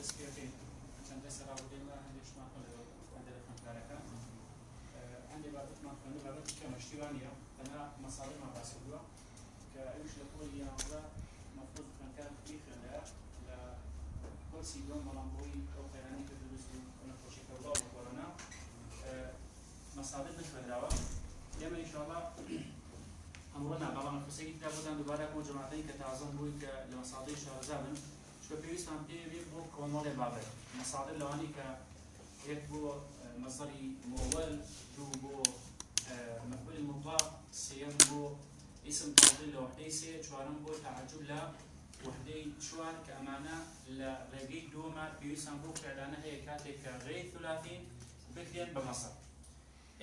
دەستپێکەین چەند دەسە ڕابردێمە هەندێکشمان هەندێک خوێندکارەکە هەندێک بابەتمان خوێندە بابەتی کەمە شتیوانیە تەنها مەساڵێکمان باسی کردووە کە ئەویش لە پۆلی یانزە مەفروض خوێندکار بیخوێندەیە لە کۆرسی دووەم بەڵام بۆی ئەو قەیرانی کە دروست بوو نەخۆشیەکە وڵاو بە کۆرۆنا مەساڵێک نەخوێندراوە ئێمە ئینشاڵڵا ئەمڕۆ بەڵام قسەی دابودان دووبارە بۆ جەماعەتەی کە تازەم بووی کە لە مەساڵەی شارەزا بن چکە پێویستمان پێوێ بۆ کۆمەڵێ بابەت مەساڵێک لەوانی کە یەک بۆ مەزەری مۆوەل دوو بۆ مەفعول مطلق سێیەم بۆ اسم تفضیل لە وحدەی سێ چوارەم بۆ تعجب لە وحدەی چوار کە ئەمانە لە ڕێگەی دووەمە پێویستمان بۆ فعلانە هەیە کاتێک کە غەیری ثلاثین بکرێن بە مەسەڵ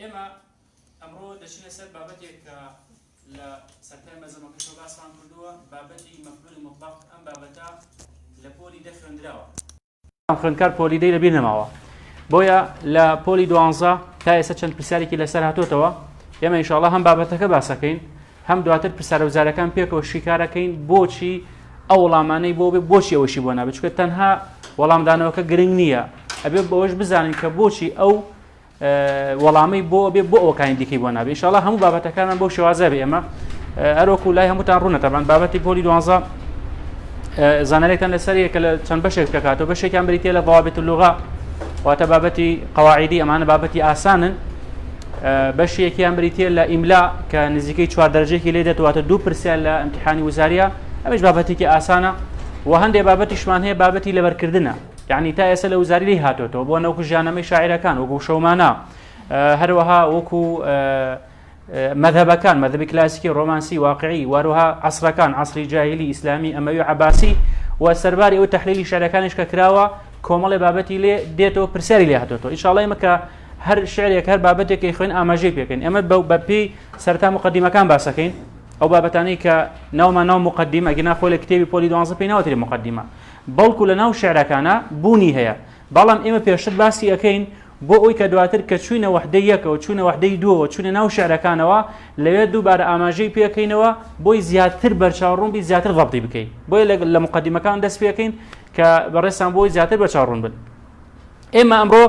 ئێمە ئەمڕۆ دەچینە سەر بابەتێک کە لە سەرتای مەزەمەکەشەوە باسمان کردووە بابەتی مەفعول مطلق ئەم بابەتە لە پۆلی دەخوێندراوە خوێندکار پۆلی دەی لەبیر نەماوە بۆیە لە پۆلی دوانزە تا ئێستا چەند پرسیارێکی لەسەر هاتوۆتەوە ئێمە ئینشاڵڵا هەم بابەتەکە باسەکەین هەم دواتر پرسیارە وزارەکان پێکەوە شیکارەکەین بۆچی ئەو وەڵامانەی بۆ بێ بۆچی ئەوەشی بۆ نابێت چونکە تەنها وەڵامدانەوەکە گرنگ نییە ئەبێ بەوەش بزانین کە بۆچی ئەو وەڵامی بۆ بێ بۆ ئەوەکانی دیکەی بۆ نابێت ئینشاڵڵا هەموو بابەتەکانمان بۆ شێوازە بێ ئێمە ئەرۆکو لای هەمووتان ڕوونە تەبەن بابەتی پۆلی دوانزە زانەرێکتان لەسەر یەکە لە چەند بەشێک پێکاتەوە بەشێکیان بریتە لە ضوابط اللغة واتە بابەتی قەواعیدی ئەمانە بابەتی ئاسانن بەشێکیان بریتە لە ئیملا کە نزیکەی 4 دەرەجەیەکی لێ دێت واتە 2 پرسیار لە ئیمتیحانی وزاریە ئەمەش بابەتێکی ئاسانە و هەندێک بابەتیشمان هەیە بابەتی لەبەرکردنە یعنی تا ئێستا لە وزاری لێی هاتوێتەوە بۆ نەوەکو ژیانەمەی شاعیرەکان وەکو شەومانە هەروەها وەکو مذهبەکان مذهبی کلاسیکی ڕۆمانسی واقعی واروها عصرەکان عصری جاهلی ئیسلامی ئەمەوی عەباسی و سەرباری ئەو تەحلیلی شعرەکانیش کە کراوە کۆمەڵی بابەتی لێ دێتەوە پرسیاری لێ هاتوێتەوە ئینشاڵڵا ئێمە کە هەر شعرێک هەر بابەتێکی خوێن ئاماژەی پێکەین ئێمە بە پێی سەرتا مقدمەکان باسەکەین ئەو بابەتانەی کە ناومان ناو مقدمە ئەگەنا خۆی لە کتێبی پۆلی دوانزە پێی ناوەتێ مقدمە بەڵکو لە ناو شعرەکانە بوونی هەیە بەڵام ئێمە پێشتر باسی ئەەکەین بۆ ئەوی کە دواتر کە چوینە وحدەی یەکەوە چوونە وحدەی دووەوە چوونە ناو شعرەکانەوە لەوێ دووبارە ئاماژەی پێکەینەوە بۆی زیاتر بەرچاوڕوون بی زیاتر ضەبطی بکەین بۆی لە مقدمەکان دەست پێکەین کە بەڕێستان بۆی زیاتر بەرچاوڕوون بن ئێمە ئەمڕۆ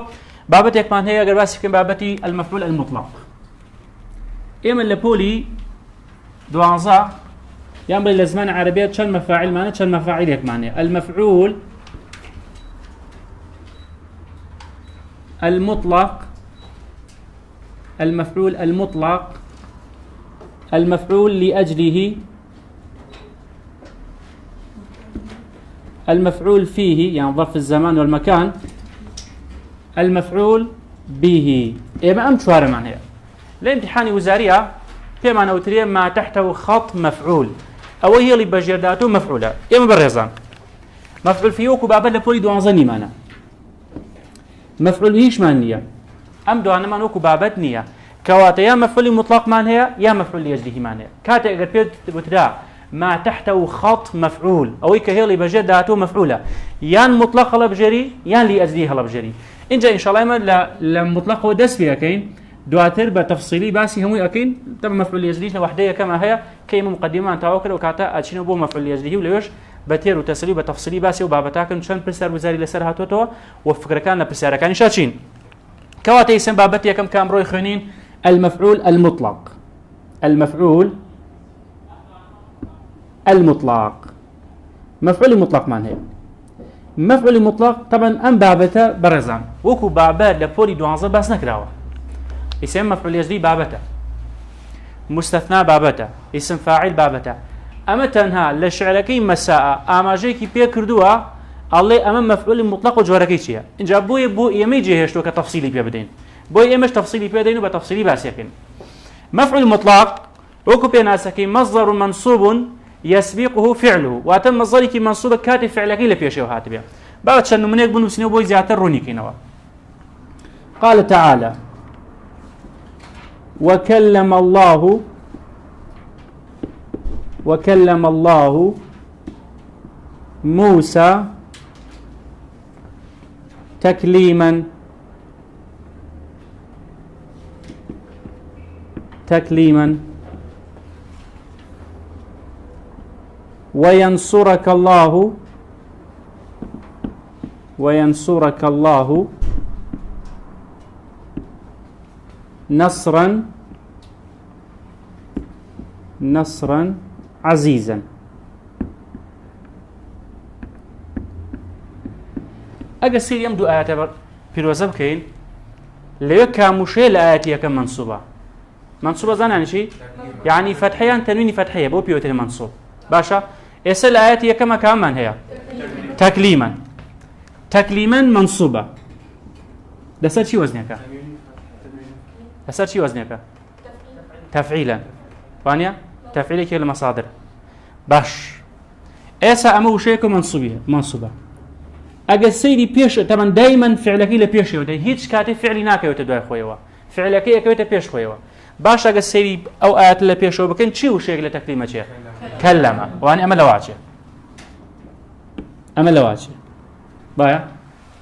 بابەتێکمان هەیە ئەگەر باسی بکەین بابەتی المەفعول المطلق ئێمە لە پۆلی دوانزە یان بڵێ لە زمانی عەرەبیە چەند مەفاعیلمانە چەند مەفاعیلێکمان هەیە المەفعول المطلق المفعول المطلق المفعول لأجله المفعول فيه يعني ظرف الزمان والمكان المفعول به إما أم شوارع معناها لامتحان وزارية فيما نوتريه ما تحته خط مفعول أو هي اللي بجرداته مفعولة إما بالرزان مفعول فيه وكبابا لبولي دوانزني معنا مفعول هیچ مان نییە ئەم دوانەمان وەکو بابەت نییە کەواتە یا مەفعولی مطلقمان هەیە یا مەفعول لەجلیهیمان هەیە کاتێک ئەگەر پێت وترا ما تحته خط مفعول ئەوەی کە هێڵی بەژێر داهاتوە مەفعولە یان مطلق هەڵەبژێری یان لئەجلی هەڵەبژێری اینجا ئینشاڵڵا ئێمە لە مطلقەوە دەست پێ ئەەکەین دواتر بە تەفسیلی باسی هەمووی ئەەکەین تەمە مەفعول لەجلیش لە وحدەی یەکەمە هەیە کە ئێمە مقدمەمان تاوا کرد و کاتە ئاچینەوە بۆ مەفعول لەجلیهی و لەوێش بەتێر و تەسلی بە تەفسیلی باسی و بابەتاکەن چەند پرسیار وزاری لەسەر هاتوۆتەوە و فکرەکان لە پرسیارەکانی شاچین کەواتە ئیسم بابەت یەکەم کە ئەمڕۆی خوێنین المفعول المطلق المفعول المطلق مفعول مطلقمان هەیە مفعول مطلق طبعا ئەم بابەتە بەڕێزان وەکو بابەت لە پۆلی دوانزە باس نەکراوە ئیسم مەفعول لەجلی بابەتە مستثنا بابەتە ئیسم فاعل بابەتە ئەمە تەنها لە شعرەکەی مەساء ئاماژەیەکی پێ کردووە ئەڵێ ئەمە مەفعولی مطلق و جۆرەکەی چییە اینجا بۆیە بۆ ئێمەی جێهێشتووە کە تەفسیلی پێ بدەین بۆی ئێمەش تەفسیلی پێدەین و بە تەفسیلی باسیەکەین مەفعول مطلق وەکو پێناسەکەی مەصدر منصوب يسبقه فعله واتە مەصدەرێکی منصوبە کاتی فعلەکەی لە پێشەوە هاتبێ با چەند نمونەیەک بنووسینەوە بۆی زیاتر ڕوونیکەینەوە قال تعالى وكلم الله موسى تكليما وينصرك الله نصرا عزيزا. أجا سير يمدو آيات بيروزب كين ليكا مشي لآياتي كم منصوبة زان يعني شيء يعني فتحية تنوين فتحية بو بيوتين منصوب باشا إسال آياتي كمان هي تكليما منصوبة دسر شي وزنك تفعيلا وانيا تفعيلي كي المصادر باش إسا أمو شيكو منصوبة أجا سيري بيش طبعا دائما فعلك إلى بيش يودي هيتش كاتي فعلي ناكي وتدوي خويوا فعلك يكوي بيش خويوا باش أجا سيري أو آيات اللي بيش وبكن شيء وشيء لتكليمة شيء كلمة وأنا أما لواجه بايا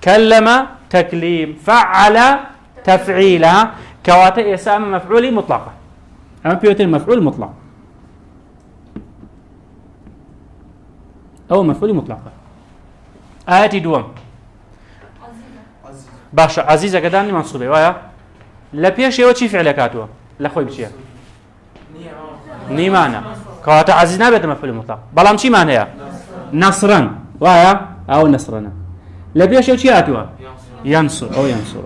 كلم تكليم فعل تفعيلا كواتي إسام مفعولي مطلقة أما بيوتين مفعول مطلق أو مفعولي مطلقة آياتي دوام باشا عزيزة قداني منصوبة وايا لبيش يوتي فعلكاتوا لخوي بشيء نيمانا كواتا عزيزنا بيت مفعول مطلق بلام شي معناها نصرا وايا أو نصرنا لبيش يوتي آتوا ينصر أو ينصر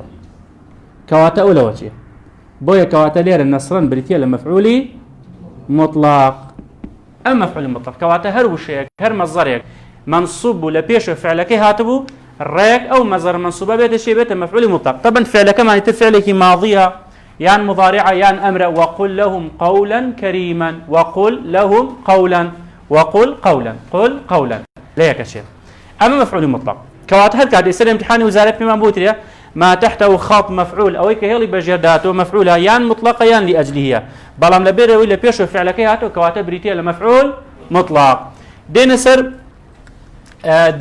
كواتا أولى وجه بويا كواتا لير نصرا بريتيا لمفعولي مطلق أما مفعول مطلق كواتا هر وشيك هر مصدرك منصوب لبيش فعلك هاتبو الريك أو مصدر منصوبة بيت الشيء بيت مفعول مطلق طبعا فعلك ما يتفعلك ماضية يان مضارعة يان أمر وقل لهم قولا كريما وقل قولا ليك الشيء أما مفعول مطلق كواتا هل كاد يصير امتحاني وزارة بما بوتريا ما تحته خط مفعول أو كهيلي بجرداته مفعولها يان مطلقة يان لأجلها بلام لبير ولا بيش فعلك هاتو كواتا بريتيا لمفعول مطلق دينسر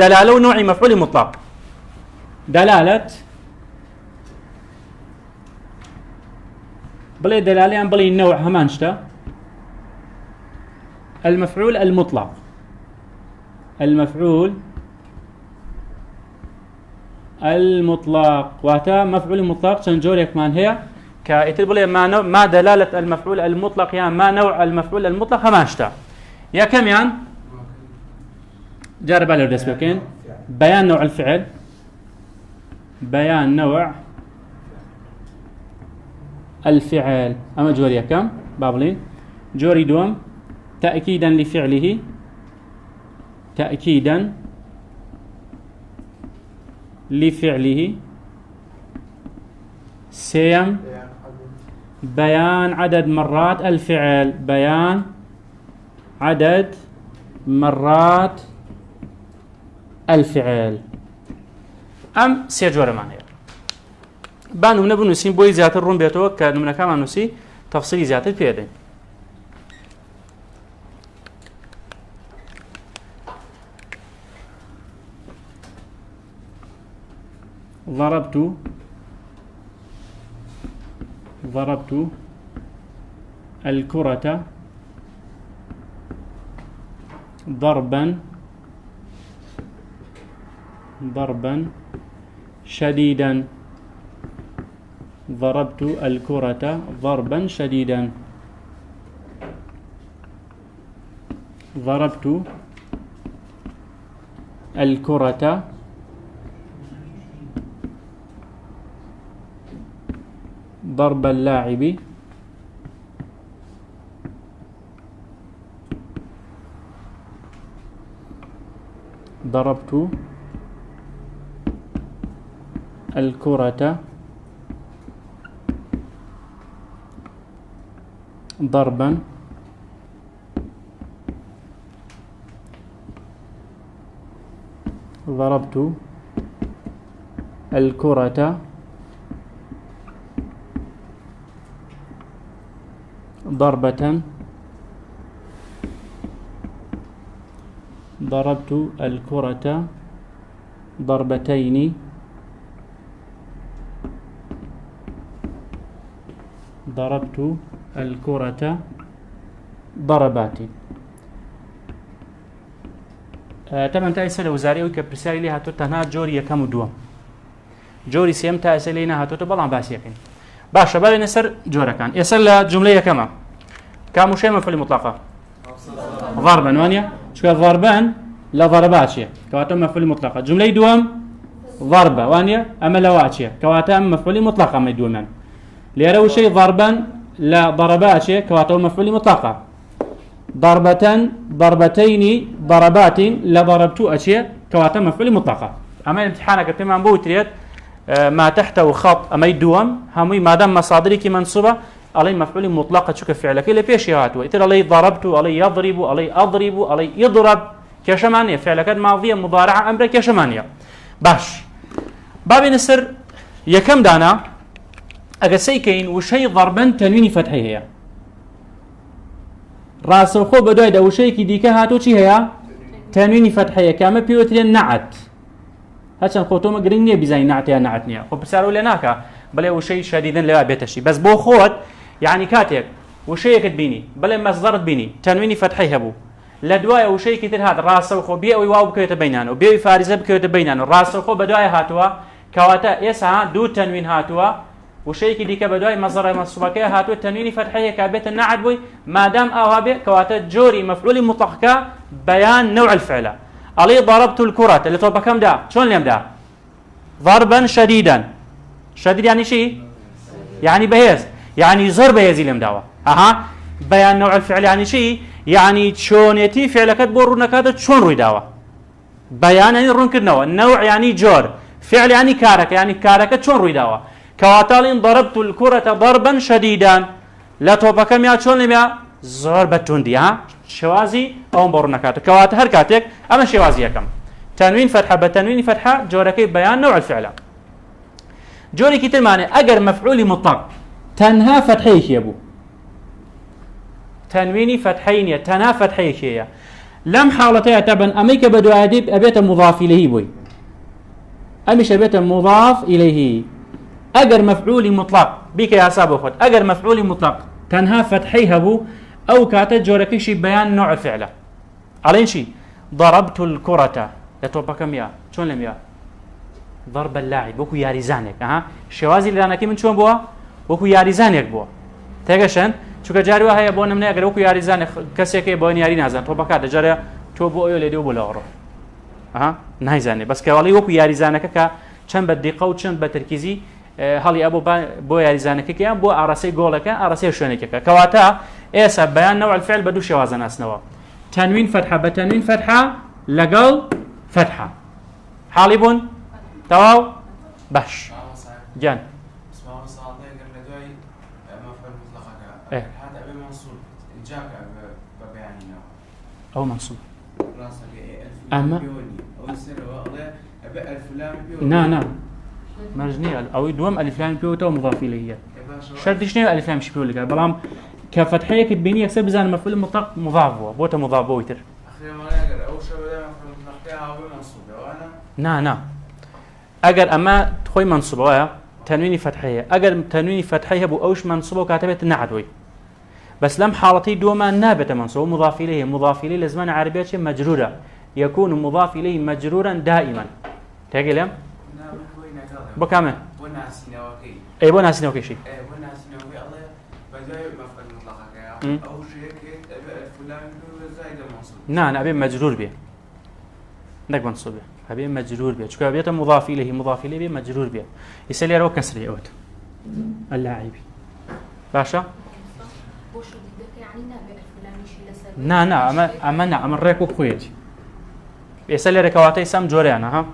دلالة نوع مفعول مطلق دلالة بلي دلالة عن بلي النوع همانشتا المفعول المطلق واتا مفعول مطلق تنجوريك مان هي كايتل بلي ما دلالة المفعول المطلق يعني ما نوع المفعول المطلق همانشتا يا كم يعني جرب على الدسبوكين بيان نوع الفعل أما جوري كم بابلين جوري دوم تأكيدا لفعله سيم بيان عدد مرات الفعل أم سيجور معنى بانو نبو نسيم بوي زيادة الروم بيتو كنمنا كمان نسي تفصيلي زيادة بيدين ضربت الكرة ضربا شديدا ضربت الكرة ضربا شديدا ضربت الكرة ضرب اللاعب ضربت الكرة ضربا ضربت الكرة ضربة ضربت الكرة ضربتين ضربت الكرة ضربات تمام تا ئێستا لە وزارەوەی کە پرسیاری لێ هاتووە تەنها جۆری یەکەم و دووەم جۆری سێم تا ئێستا لێ نەهاتووە بەڵام باسیەکەین باشە بەڵێنە سەر جۆرەکان ئێستا لە جوملەی یەکەمە کاموشەی مەفعولی مطلقە ضربا وانە چکە ضربان لە ضربا چیە کەواتە مەفعولی مطلقە جوملەی دووەم ضربە وانە ئەمە لەوا چیە کەواتە ئەم مەفعولی مطلقە ئەمەی دووەمان لێرە وشەی ضربا لە ضربا چیە کەواتە مەفعولی مطلقە ضربة ضربتين ضربات لضربت أشياء كواتا مفعول مطلقة أما الامتحانك تمام بوتريت ما تحته خط أما يدوم همي ما دام مصادرك منصوبة علي مفعول مطلقة شو كفعلك اللي بيش يهاتوا يتر علي ضربت علي يضرب علي أضرب علي يضرب كشمانية فعلك ماضية مضارعة أمر كشمانية باش باب نسر يكم دانا أجسيكين وشي ضربا تنوين فتحية ڕاستەوخۆ بەدوای دەوشەیەکی دیکە هاتۆ چی هەیە تەنوینی فتحەیە کامە پێوترێن نەعەت هەچەند خۆتۆمە گرنگ نییە بیزانی نەعەت یا نەعەت نییە خۆ پرسیارە لێ ناکە بەڵێ وشەی شەدیدن لەوا بێتەشی بەس بۆ خۆت یعنی کاتێک وشەیەکت بینی بڵێ مەصدەرت بینی تەنوینی فتحەی هەبوو لە دوایە وشەیەکی تر هات ڕاستەوخۆ بێ ئەوەی واو بکەوێتە بەینانەوە بێوی فاریزە بکەوێتە بەینانەوە ڕاستەوخۆ بەدوایە هاتووە کەواتە ئێستا دوو تەنوین هاتووە وشيء ديك بدوي مصدر منصوبك هاتو التنوين فتحيه كابت النعت بوي ما دام اوابه كواتا جوري مفعول مطلق بيان نوع الفعل علي ضربت الكرة اللي طب كم دا شلون اليوم دا ضربا شديدا شديد يعني شيء يعني بهيز يعني ضرب يزيل اليوم اها بيان نوع الفعل يعني شيء يعني شلون يتي فعلك تبور نكات شلون روي داوا بيان يعني رون كدنوا النوع يعني جور فعل يعني كارك شلون روي داوا كواتالين ضربت الكرة ضربا شديدا لا توبكم يا شلون يا ضربة تندي ها شوازي او برنكات كوات هركاتك اما شوازي كم تنوين فتحه بتنوين فتحه جوركي بيان نوع الفعل جوري كتير معنى اجر مفعول مطلق تنها فتحيه يبو تنويني فتحين تنها فتحيه لم حالتها تبا اميك بدو اديب ابيت مضاف اليه بوي امش ابيت مضاف اليه اجر مفعول مطلق بك يا حساب اخوت اجر مفعول مطلق تنها فتحيها بو او كاتا جوركي شي بيان نوع الفعل علين شي ضربت الكرة لتوبكم يا شلون لم يا ضرب اللاعب وكو ياريزانك ها شوازي اللي انا كي من شلون بوا وكو ياريزانك بوا تيغشن شو كجاري وهي بون من اجر وكو ياريزانك كسيكي بون ياري نازن توبكا دجاره تو بو يو لديو بلاغرو ها نايزاني بس كوالي وكو ياريزانك كا چند بدقه و چند بتركيزي هەڵی ئەبوو بۆ یاریزانەکەیان بۆ ئاڕاستەی گۆڵەکە ئاڕاستەی شوێنێکەکە کەواتە ئێستا بەیان نەوع الفعل بە دوو شێوازە ناسنەوە تەنوین فتحە بە تەنوین فتحە لەگەڵ فتحە حاڵی بوون تەواو باش گیان ئەو منسوب ئەمە نا مرجنية أو دوم ألف لام بيوتا ومضاف إليه شرط شنو ألف لام شبيو لك بلام كفتحية كتبيني يكسب زان مفعول مطلق مضاف هو بوتا مضاف بويتر نا أجر أما تخوي منصوبة تنويني فتحية أجر تنويني فتحية بو أوش منصوبة وكاتبة النعدوي بس لم حالتي دوما نابت منصوب مضاف إليه لزمان عربية مجرورة يكون مضاف إليه مجرورا دائما تاجي لهم بكامل اي بو ناسينوكي شي بو ناسينوكي الله بدايه مفعول مطلق او شيء فلان زائد منصوب نا ابي مجرور به نك منصوب ابي مجرور به شكو ابي مضاف اليه مجرور به يسالي رو كسري اوت اللاعب باشا بوش يعني نابع الفلاني شي لسبب نا اما ريكو خويت يسالي ركواتي سام جوريانا ها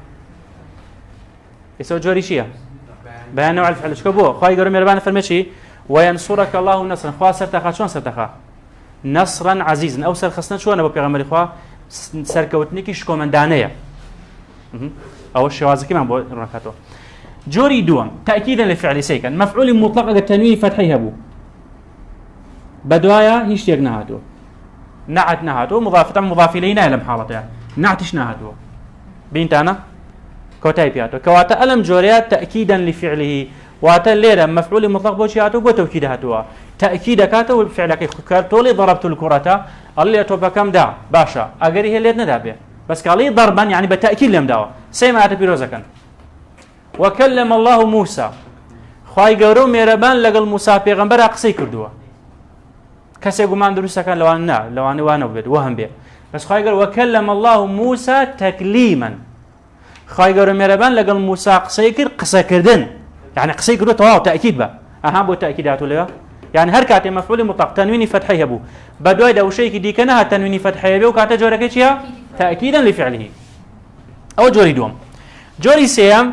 يسوي جوري شيء بيان نوع الفعل شكو بو خاي قرم يربان فرمشي وينصرك الله نصرا خوا سرتخا شلون سرتخا نصرا عزيزا او سر خصنا شلون ابو پیغمبر خوا سركوتنيكي شكو من دانيه او الشوازي كمان بو ركاتو جوري دوم تاكيدا لفعل سيكن مفعول مطلق التنوين فتحي هبو بدوايا هيش يغنهاتو نعت نهاتو مضاف الينا لم حالته نعتش نهاتو بنت انا كوتاي بياتو كواتا ألم جوريات تأكيدا لفعله واتا ليرا مفعول مطلق بوشياتو بو توكيدهاتوا تأكيد كاتو فعلك كارتولي ضربت الكرة اللي توبا كم دا باشا اگري هي ليد ندا بي بس قال لي ضربا يعني بالتأكيد لم داوا سيما أتبيروزا كان وكلم الله موسى خواهي قورو ميربان لقل موسى پیغمبر قسەی کردووە کەسێک گومان دروستە کان لەوانە وانە بێت وهم بێ بس خواهي قورو وكلم الله موسى تكليما خواهي قورو ميربان لقل موسى قسەی کرد قسە کردن يعني قسەی کردو تەواو تأكيد بە ئەها بۆ تأكيداتو لێوە يعني هر كاتي مفعول مطلق تنويني فتحي هبو بدوي دو شيء دي كانها تنويني فتحي هبو كاتا جورك ايش تأكيدا لفعله او جوري دوم جوري سيام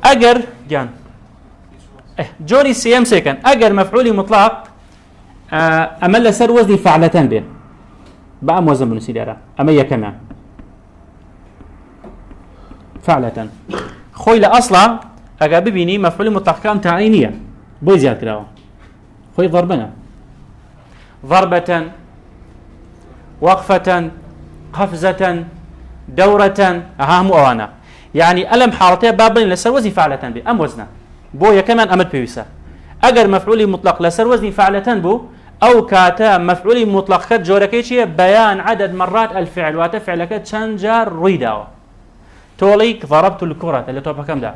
اجر جان جوري سيام سيكن اجر مفعول مطلق امل سر وزن فعلتان بين بقى موزن بن سيدارا امية كمان فعلتان خوي لاصلا اجا ببيني مفعول مطلق كان تعينيه بوي زياد كراوه خوي ضربنا ضربة وقفة قفزة دورة أهم أوانا يعني ألم حالتها بابين لسر وزن فعلة بي أم وزنا بو كمان أمد بيوسا أجر مفعولي مطلق لسر وزن فعلة بو أو كاتا مفعولي مطلق كت جوركيشي بيان عدد مرات الفعل وتفعل كت شنجر رويداو توليك ضربت الكرة اللي توبها كم دا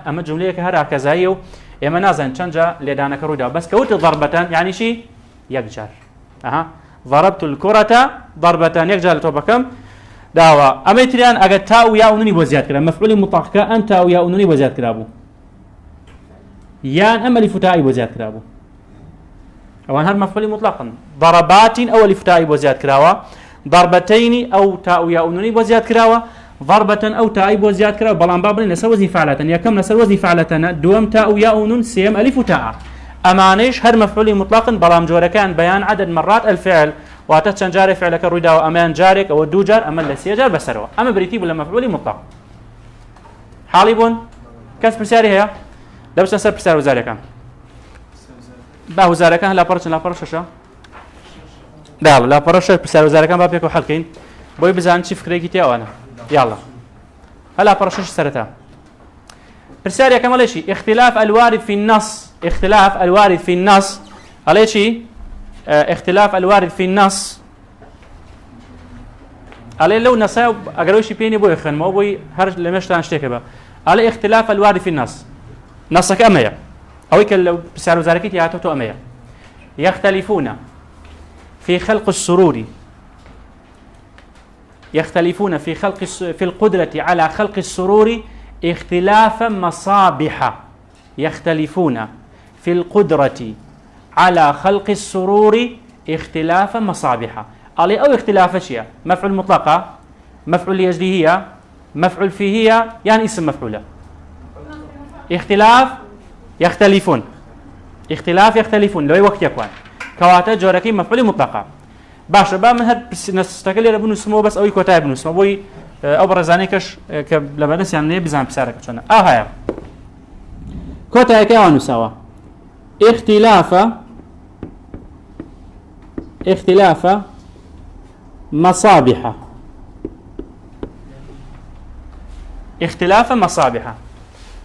أما جملة كهذا كزايو اما نازن چنجا لدانك رويدا بس كوت ضربة يعني شي يكجر ضربت الكرة ضربة يكجر توبكم داوا اما تريان اجا تاو يا اونني بوزيات كلام مفعول مطلق كان تاو يا اونني بوزيات كلابو يان اما لفتاء بوزيات كلابو اوان هذا مفعول مطلقا ضربات او لفتاء بوزيات كراوا ضربتين او تاو يا اونني بوزيات كراوا ضربة أو تاء وزيادة كرا بلان بابن لسر وزن فعلة يا كم لسر وزن فعلتنا دوم تاء ياء ونون سيم ألف وتاء أمانيش هر مفعول مطلقا بلام جورا كان بيان عدد مرات الفعل واتتشن جاري فعلك الردا وأمان جارك أو الدوجر أما لسيجار بسروا أما بريتيب ولا مفعول مطلق حالبون كاس برساري هي لبس نسر برسار وزاري كان با وزاري كان لا برش شو لا برش برسار وزاري كان بابيكو حلقين بوي بزان شي فكريكي تي أنا يلا هلا برشش سرتها برسالة كمان شيء اختلاف الوارد في النص اختلاف الوارد في النص على شيء اختلاف الوارد في النص على لو نصاب اقرأ شيء بيني بوي خن ما بوي هرج لمشتان اشتكى على اختلاف الوارد في النص نصك أمية أو لو بسعر وزاركيت يعطوا أمية يختلفون في خلق السرور يختلفون في القدرة على خلق السرور اختلاف مصابح يختلفون في القدرة على خلق السرور اختلاف مصابح علي أو اختلاف أشياء مفعول مطلقة مفعول يجدي مفعول فيه يعني اسم مفعولة اختلاف يختلفون يختلفون لو وقت يكون كواتا جوركي مفعول مطلقة باشا با من هاد نستقل يربون اسمه بس أو كتاب ابن اسمه بوي أو برزانيكش كلبناس يعني بزعم بسارك شلون هاي كتاب كيانو سوا اختلاف مصابح اختلاف مصابح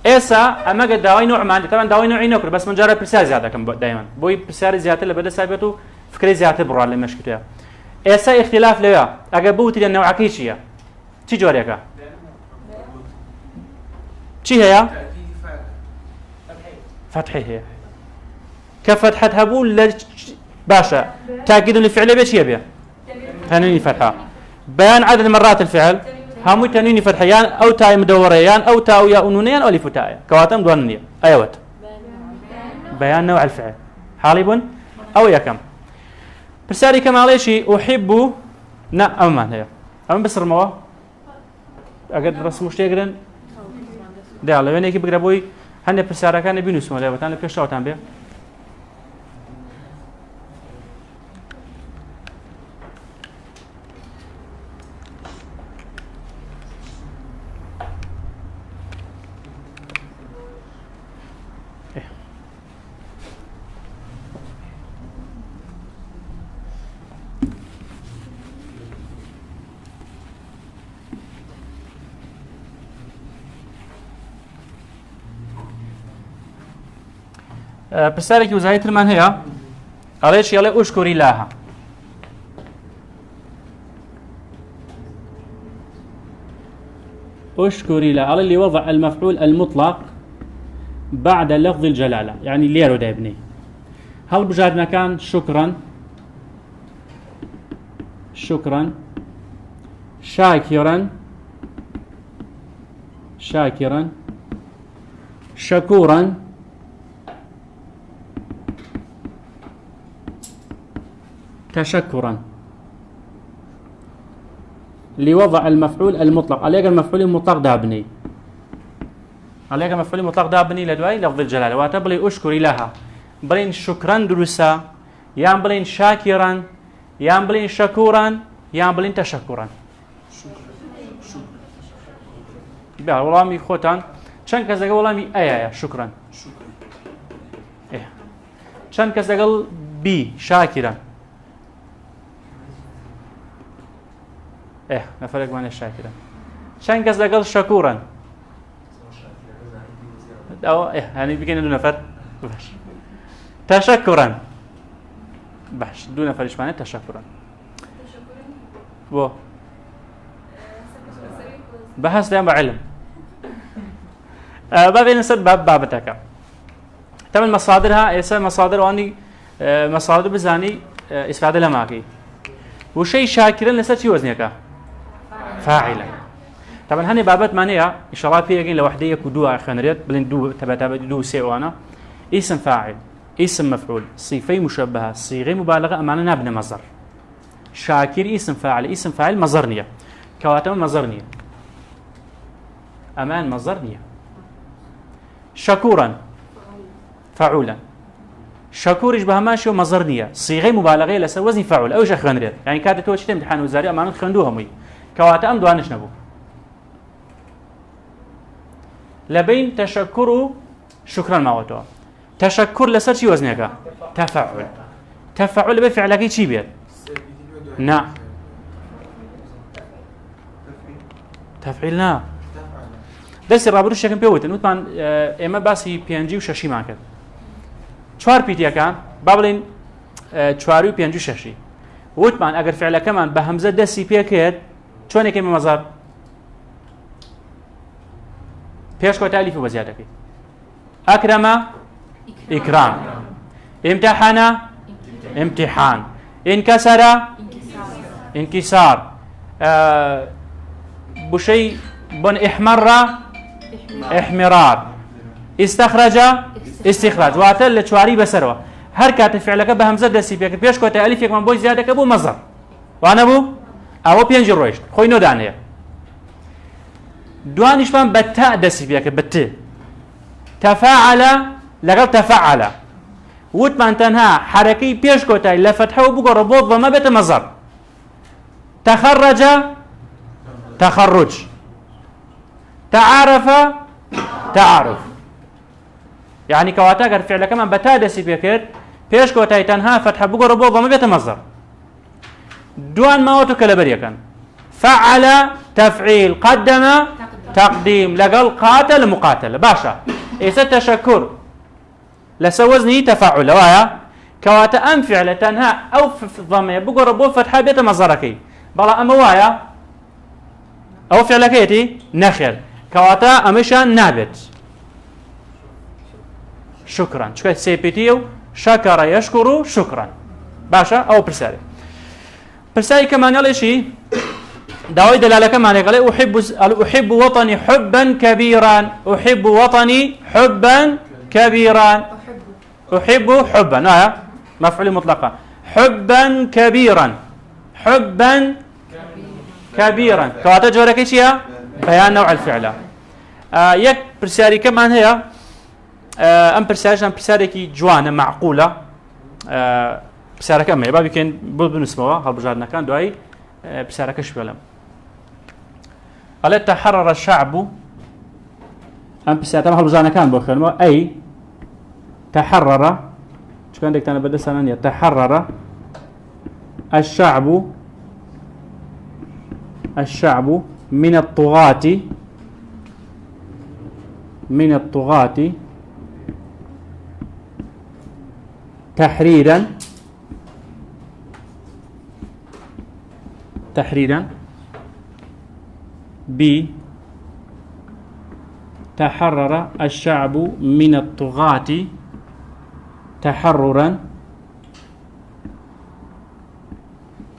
إيسا أما قد داوي نوع ما عندي طبعا داوي نوعي نكر بس من جرب برسال زيادة كم دائما بوي برسال زيادة اللي بدأ سابته فكرة زيادة برا اللي مش كتير إيسا اختلاف ليا أجابوت لأن نوع كيشيا تي جوريكا تي هي فتحي هي كفتحة هبول باشا تأكيد الفعل بيش يبيا تنوين فتحة بيان عدد مرات الفعل هم تنوين فتحيان أو تاء مدوريان أو تاء ياء نونيان أو ألف تاء كواتم دوانية أيوة بيان نوع الفعل حالب أو يكم برسالي كما عليه شيء أحب أمان هي أما بس رموا أقد رسموش تيجرن ده على وين يجيب قربوي هني برسالة كان بينوس ولا بتاعنا بيشتاو تنبيه برسالك وزايت من هي عليش يلا أشكري لها اشكري له اللي وضع المفعول المطلق بعد لفظ الجلالة يعني ليرو دا ابني هل بجادنا كان شكرا شكرا شاكرا شاكرا شكورا تشكرا لوضع المفعول المطلق عليك المفعول المطلق دابني عليك المفعول المطلق دابني لدواي لفظ الجلالة واتبلي أشكري لها بلين شكرا درسا يان بلين شاكرا يان بلين شكورا يان بلين تشكرا بها والله خوتان چەند کەس دەگەڵ وەڵامی ئەیە شکران چەند کەس دەگەڵ بی شاکران نەفەرێکمانێ شاکران چەند کەس دەگەڵ شەکووران هەنی بکەینە دوو نەفەر باش تەشەکووران باش دوو نەفەریشمانێت تەشەکووران بۆ بەهەست دەیان بە عیلم بابين نسب بابتك تم المصادرها اسا مصادر واني مصادر بزاني استفاده لماكي وشيء شاكرا لسه شي وزنك فاعلا طبعا هني بابت مانيا ان شاء الله في لوحديه كدوا خنريت بلين دو تبع دو سي وانا اسم فاعل اسم مفعول صفه مشبهه صيغه مبالغه امانه نابن مصدر شاكر اسم فاعل مصدرنيه كواتم مصدرنيه امان مصدرنيه شكورا فعولا شكور يشبه ماشي ومصدرنيه صيغه مبالغه لسر وزن فعول او شيء خنريت يعني كانت تو شتي امتحان وزاري امانه خندوهم وي كواتم دوانش نبو لبين تشكر شكرا ماوتو تشكر لسر شي وزنك تفعل بفعلك شي بيت نعم تفعيلنا درس رابطه شكل بيوت نوتمان اما باسي بي ان جي و6 ماكت 4 بي تي كان بابلين 4 و 5 و 6 وتمان اگر فعل كمان بهمزه دسي بي كيد شلون كلمه مصدر بيش كو تاليف وزياده اكرم اكرام امتحن امتحان انكسر انكسار بشيء بن احمر احمرار استخرج استخراج واتل لشواري بسروا هر كات فعلك بهمزه دسي بيك بيش كوت الف يك من بو زياده كبو مصدر وانا بو او بينج رويش خوينو دانيه دوانيش من بتاء دسي بيك بت تفاعل لقد تفعل وتمان تنها حركي بيش كوت لفتحه وبو ربوط وما بت مصدر تخرج تخرج تعارف تعارف يعني كواتا قال فعل كمان بتادسي بيكر بيش كوتاي تنها فتح بقرا بوضا ما بيت مصدر دوان ما وتو كلبريا كان فعل تفعيل قدم تقديم لقال قاتل مقاتل باشا ايش التشكر لسوزني تفاعل وايا كواتا ام فعل تنها او في ضمه بقرا بو فتح بيت مصدركي بلا ام وايا او فعلكيتي نخل كواتا امشان نابت شكرا شكرا سيبيتيو شكر يشكر شكرا باشا او برسالي كمان يلا شيء داوي دلاله كمان قال احب وطني حبا كبيرا احب وطني حبا كبيرا احب حبا مفعول مطلقا حبا كبيرا حبا كبيرا كواتا جورك ايش هي بيان نوع الفعل يك برسالي كمان هي ام برسالي جوانه معقوله برسالك ام بابي كان بالنسبه هالبجارنا كان دواي برسالك شبلم قال تحرر الشعب ام برسالك هالبجارنا كان بخلمه اي تحرر شو كان ديك انا بدي سنه تحرر الشعب من الطغاة تحريرا تحرر الشعب من الطغاة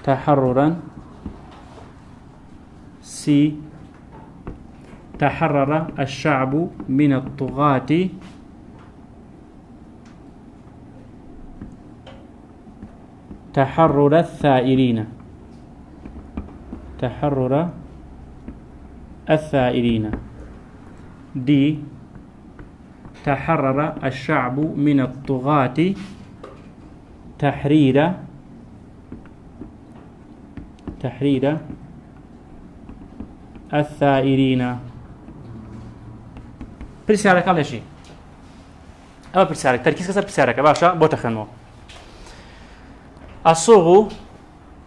تحررا سي تحرر الشعب من الطغاة تحرر الثائرين دي تحرر الشعب من الطغاة تحرير الثائرين. برسالك على شيء أو برسالك تركيز كسر برسالك باشا بوتخنو. الصوغ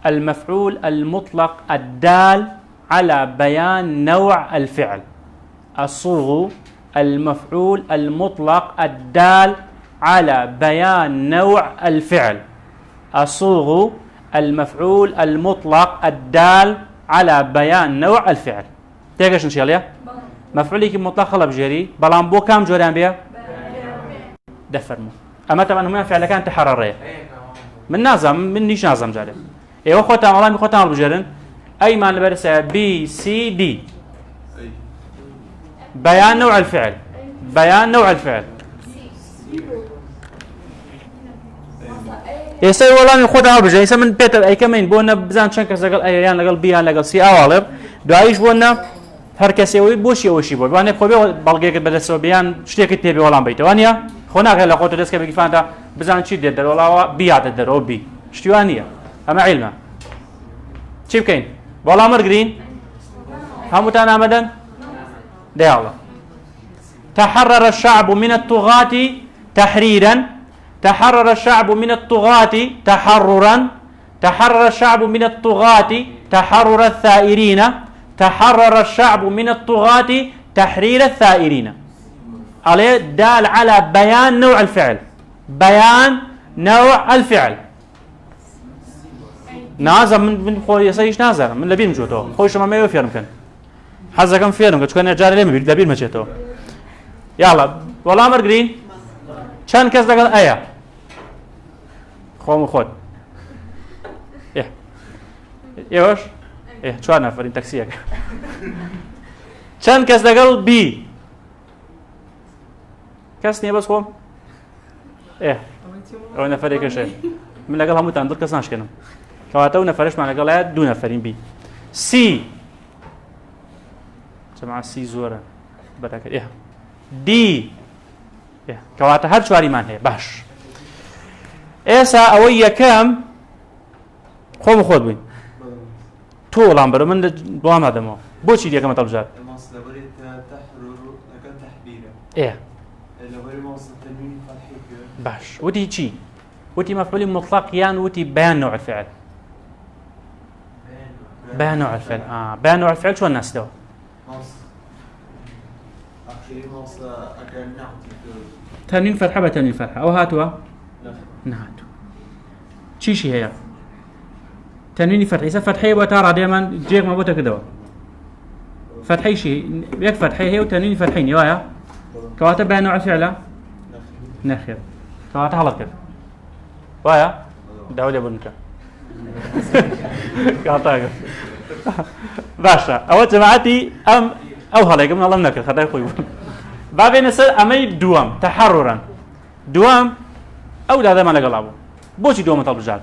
المفعول المطلق الدال على بيان نوع الفعل. الصوغ المفعول المطلق الدال على بيان نوع الفعل. الصوغ المفعول المطلق الدال على بيان نوع الفعل. تيجي شنو شيء مفعولي كي مطلق خلا بجري بلان بو كام جوران بيا دفرمو. أما طبعا هم فعل كان تحرر من نازم من نيش نازم جاري. إيه وخوتان والله مخوتان بجرن أي ما نبرس بي سي دي بيان نوع الفعل. يسوي والله من خود عربي يسوي من بيت أي كمين بونا بزان شنك زقل أيان لقل بيان لقل سي أوالب دعيش بونا هركسي ويبوشي وشي بول وأنا بخوي بالجيك بدرسوا بيان شتيك تبي ولا بيته وانيا خونا غير لقوت دسك بيجفانتا بزان شيء ده ولا بيات ده أو بي شتوانيا أما علما شيف كين والله مرقرين هم تانا مدن ده الله. تحرر الشعب من الطغاة تحريرا. تحرر الشعب من الطغاة تحررا. تحرر الشعب من الطغاة تحرر الثائرين. تحرر الشعب من الطغاة تحرير الثائرين. عليه دال على بيان نوع الفعل. بيان نوع الفعل. نازم من خوي يسيش نازم من لبين جوتو خويش ما يوفي يمكن حزة كم فيهم كنت كنا جاري ليه لبين مشيتو يلا والله مرقرين كان كذا قال أيه خوم خود إيه إيش إيه شو أنا فرين تاكسيك كان كذا قال بي كاسني بس خوم إيه أنا فريق شيء من لقال هم تندر كسناش كنا كواتو نفرش معنا قال دون نفرين بي سي جماعة سي زورا بدك إيه دي إيه كواتا هر شواري مان هي باش إيسا أويا كام خوم خود بين تو لامبر من دوام هذا ما بوشي دي كم تلبجات المصدر بريت تحرر لكن تحبيره إيه لبري مصدر تنوين فتحي باش ودي شيء ودي مفعول مطلق يان ودي بيان نوع الفعل. بيان نوع الفعل بيان نوع الفعل شو الناس دو تنوين فتحة بتنوين فتحة أو هاتوا نهاتو شي هي تنوين فتحة إذا فتحة وترى دائما جيك ما بوتا كده فتحة شيء يك فتحة هي وتنوين فتحين يوايا كواتب بيان نوع الفعل نخير كواتب هلا كده وايا داولي بنك كاتاك باشا أول جماعتي أو هلا من الله منك خدای خوي بابي نسل أمي دوام تحررا دوام أو لا ما لقلابو بوشي دوام طلب جال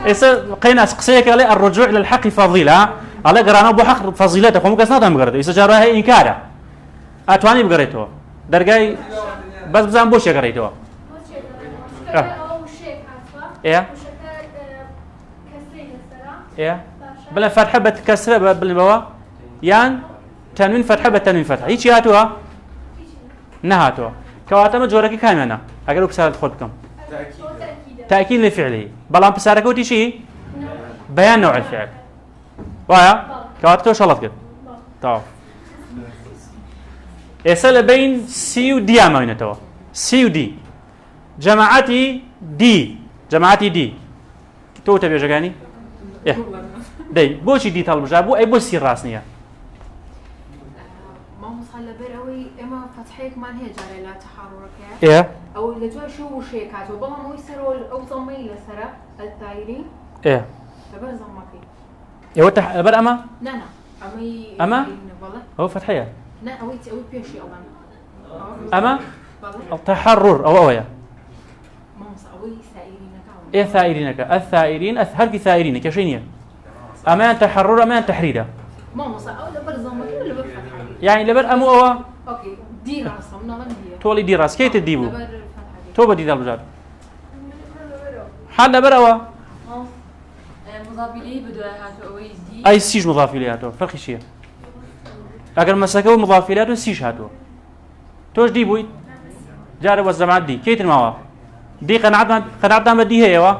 إذا قينا سقسيك عليه الرجوع إلى الحق فضيلة على قرانا بو حق فضيلته فمو كسناتا مقرده إذا جارها هي إنكاره أتواني بقريتو درجاي بس بزان بوشي قريتو إيه إيه بلا فتحة بتكسر بالبوا يان تنوين فتحة بتنوين فتحة هيك هاتوها نهاتوها كواتم جورك كامنا أقرب بسالة خودكم تأكيد لفعله بلان بسالك ودي شيء بيان نوع الفعل وايا كواتو شلط كده طاف إسأل بين سي ودي أمينتوا سي ودي جماعتي دي تو تبي جاني إيه داي بوشي دي طالب جابو أي بوشي راسنية ما مصلى بروي إما فتحيك ما هي جاري لا تحررك إيه أو اللي جوا شو شيكات وبلا مو يسروا أو ضمي لسرة التايرين إيه لبر ضمكي إيه وتح بر أما لا أمي أما؟ بلا هو فتحية لا أوي بيشي أو أما بلا التحرر أو أويا ما مص أوي سائرين كاون إيه ثائرينك الثائرين هركي ثائرين كشينية أمان تحرر أمان تحريرة ما مص أو لبر ضمكي ولا بفتحي يعني لبر أمو أوا أوكي دي راسهم نظن هي تولي دي راس كيت الديبو لبر فتحي تو بدي طالب جاب حد لبر أوا مضاف إليه بدو هاتو أوي دي أي سيج مضاف إليه هاتو فرق شيء أجر مسكوا مضاف إليه هاتو سيج هاتو توش دي بوي جاري والجماعات دي كيت الموا دي قناعتنا بدي هي وا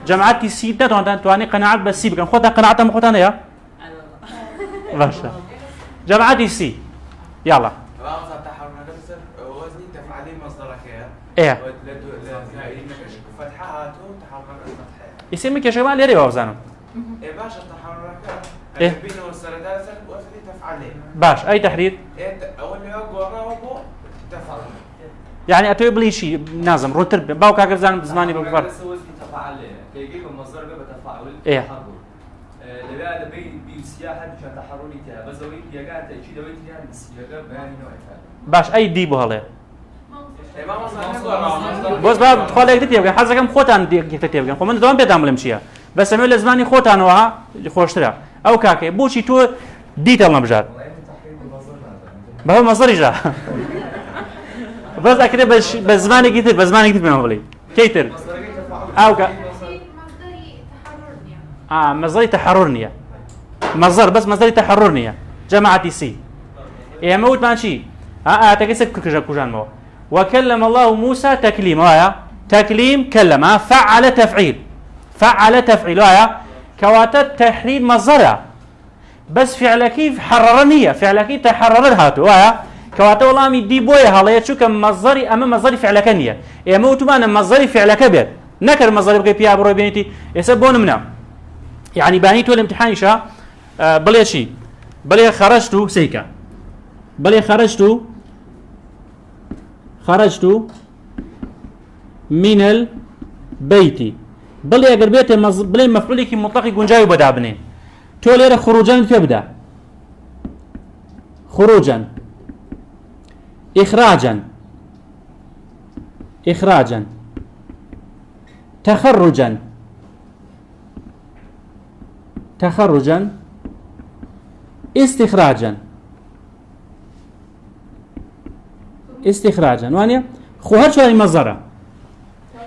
جماعتي سيدة تواني قناعات بس سيب كان خدها قناعتها مخوتها يا باشا جماعتي سي يلا رامز التحرر نفسه وزني تفعلي مصدرك يا إيه فتحات تحرر الفتحة يسمي كشمال ليري وابزانو إيه باش التحرك إيه. بينه والسرداسة وزني تفعلي باش أي تحرير إيه أول ما يقول رابو تفعل يعني أتوي بلي شيء نازم روتر باو كاكر زان زماني بالفرق وزني تفعل كيجيب المصدر بتفاعل إيه. تحرر لبعد بي سياحة مشان تحرري تها بس زوجي يجا تأكيد دويت يعني بس يجا بياني نوع باش أي ديبو هلا إيه ما مصدر بس باب تخيل يكتب يبغى حظك كم خوتان دي يكتب يبغى خو من دوام بيدعم المشية بس عمل زماني خوتان وها خوشترا أو كاكي بوشي تو ديتال نبجار بهو مصدر جا بس أكيد بس زماني كتير بس زماني كتير بينهم بلي كيتر أو كا مصدري تحررني مصدر بس مصدري تحررني جماعتي سي يا موت ماشي تكسب كوجان مو وكلم الله موسى تكليما ويا تكليم كلم فعل تفعيل فعل تفعيل ويا كواتت تحرير مصدرها بس فعل كيف حررني فعل كيف تحرر هاتو ويا كواتت والله مدي بويا هلا شو كم مصدري أما مصدري فعل كنية يا موت ما أنا مصدري فعل كبير نكر مصدري بقي بيا برو بينتي يسبون منا يعني بانيتو الامتحان شا بلي شي بلي خرجتو سيكا بلي خرجت من البيت بلي اگر بيت بلي مفعولي كي مطلق جنجاي بدا بني تولي خروجا تبدا خروجا اخراجا تخرجا استخراجا وانيا خو هر شو المصدر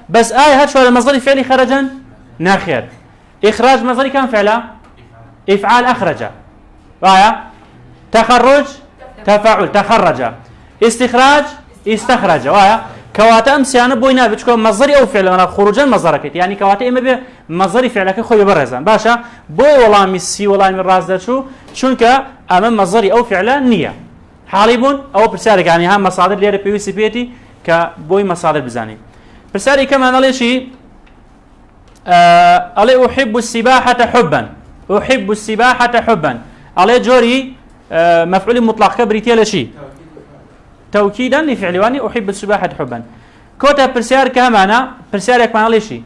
بس هر شو المصدر فعلي خرجا ناخير اخراج مصدري كان فعلا افعال اخرج تخرج تفاعل تخرج استخراج استخرج كواتا امسيانا بوينا بتكون مصدري او فعل انا خروجا مصدرك يعني كواتا اما بمصدري فعلك خوي برزان باشا بو والله ميسي والله من راس شو چونك امام مصدري او فعل نيه حالبون او برسالك يعني هم مصادر ليره بي سي بيتي كبوي مصادر بزاني برسالي كمان على شيء علي احب السباحه حبا علي جوري مفعول مطلق كبريتي على شيء توكيدا لفعل واني احب السباحه حبا كوتا برسال كمان برسالك كمان على شيء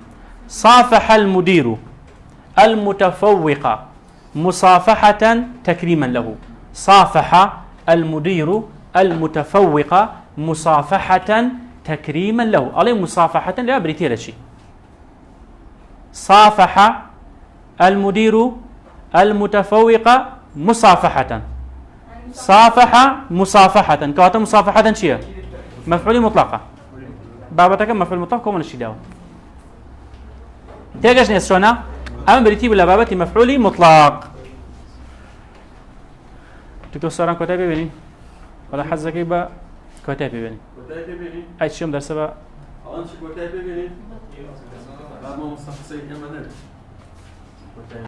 صافح المدير المتفوق مصافحه تكريما له صافح المدير المتفوق مصافحة تكريما له عليه مصافحة لا بريتي شيء صافح المدير المتفوق مصافحة صافح مصافحة كواتا مصافحة شيء مفعول مطلقة بابتك مفعول مطلق كمان الشيء داو تيجاش نسونا أم بريتي بلا بابتي مفعول مطلق دكتور ساران كتابي بيني ولا حزك يبقى كتابي بيني أي شيء مدرسة بقى كتابي بيني